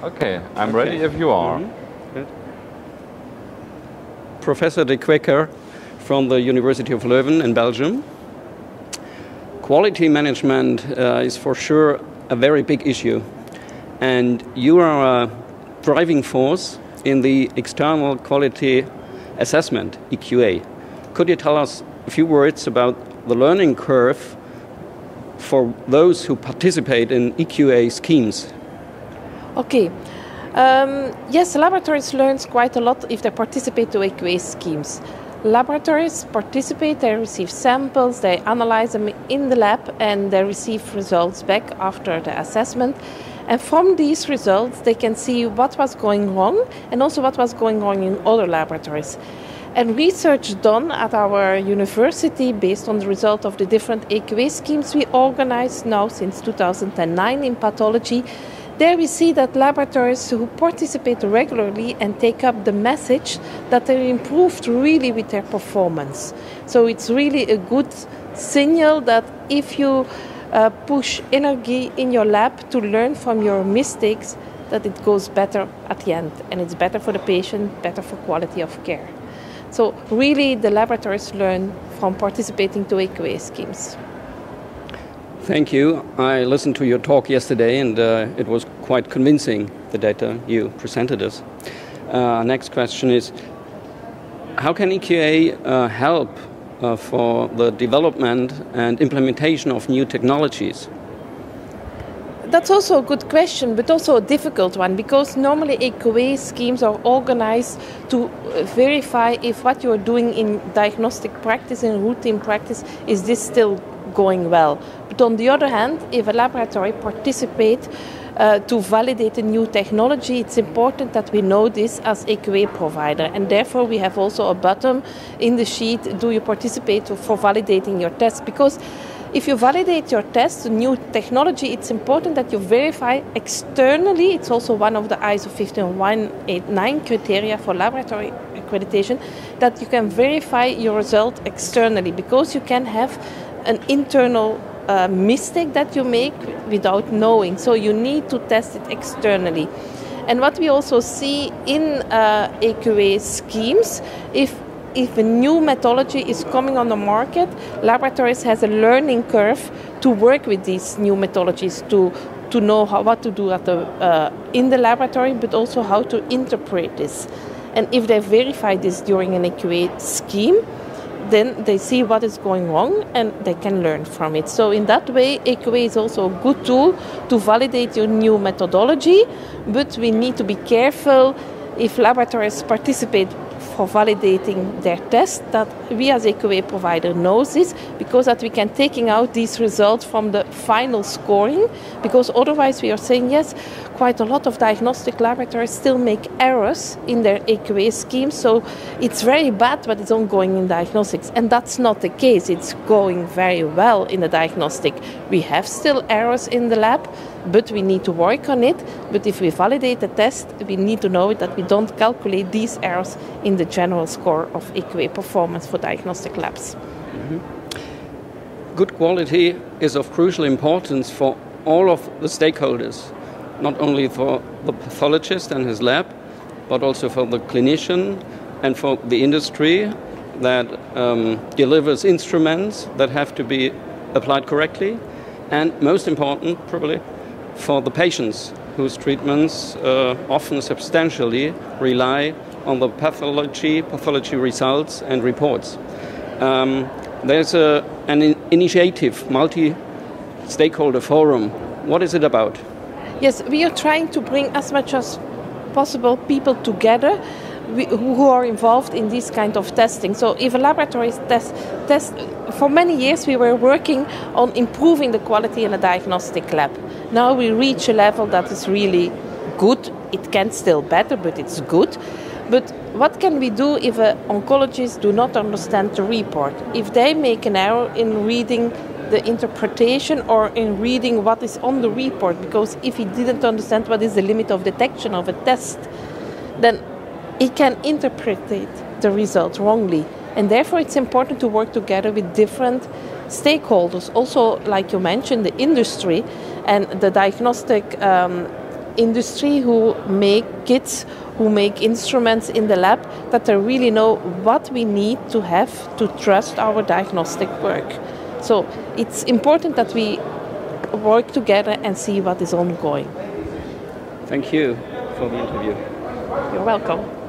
Okay, I'm ready if you are. Good. Professor Dequeker from the University of Leuven in Belgium. Quality management is for sure a very big issue, and you are a driving force in the external quality assessment, EQA. Could you tell us a few words about the learning curve for those who participate in EQA schemes? Okay. Yes, laboratories learn quite a lot if they participate to EQA schemes. Laboratories participate, they receive samples, they analyze them in the lab, and they receive results back after the assessment. And from these results, they can see what was going wrong and also what was going wrong in other laboratories. And research done at our university based on the result of the different EQA schemes we organize now since 2009 in pathology. There we see that laboratories who participate regularly and take up the message that they improved really with their performance. So it's really a good signal that if you push energy in your lab to learn from your mistakes, that it goes better at the end. And it's better for the patient, better for quality of care. So really the laboratories learn from participating to EQA schemes. Thank you. I listened to your talk yesterday, and it was quite convincing, the data you presented us. Next question is, how can EQA help for the development and implementation of new technologies? That's also a good question, but also a difficult one, because normally EQA schemes are organized to verify if what you're doing in diagnostic practice, in routine practice, is this still going well. But on the other hand, if a laboratory participates to validate a new technology, it's important that we know this as EQA provider. And therefore, we have also a button in the sheet, do you participate for validating your test? Because if you validate your test, a new technology, it's important that you verify externally. It's also one of the ISO 15189 criteria for laboratory accreditation, that you can verify your result externally, because you can have an internal mistake that you make without knowing. So you need to test it externally. And what we also see in EQA schemes, if a new methodology is coming on the market, laboratories has a learning curve to work with these new methodologies, to know what to do in the laboratory, but also how to interpret this. And if they verify this during an EQA scheme, then they see what is going wrong and they can learn from it. So in that way, EQA is also a good tool to validate your new methodology, but we need to be careful if laboratories participate for validating their test, that we as EQA provider knows this, because that we can taking out these results from the final scoring, because otherwise we are saying, yes, quite a lot of diagnostic laboratories still make errors in their EQA schemes, so it's very bad what is ongoing in diagnostics. And that's not the case. It's going very well in the diagnostic. We have still errors in the lab, but we need to work on it. But if we validate the test, we need to know that we don't calculate these errors in the general score of EQA performance for diagnostic labs. Mm-hmm. Good quality is of crucial importance for all of the stakeholders, not only for the pathologist and his lab, but also for the clinician and for the industry that delivers instruments that have to be applied correctly, and most important, probably, for the patients whose treatments often substantially rely on the pathology results and reports. There's an initiative, multi-stakeholder forum. What is it about? Yes, we are trying to bring as much as possible people together who are involved in this kind of testing. So if a laboratory test, for many years we were working on improving the quality in a diagnostic lab. Now we reach a level that is really good. It can still better, but it's good. But what can we do if oncologists do not understand the report? If they make an error in reading the interpretation or in reading what is on the report, because if he didn't understand what is the limit of detection of a test, then he can interpret the result wrongly. And therefore it's important to work together with different stakeholders. Also, like you mentioned, the industry and the diagnostic industry who make kits, who make instruments in the lab, that they really know what we need to have to trust our diagnostic work. So it's important that we work together and see what is ongoing. Thank you for the interview. You're welcome.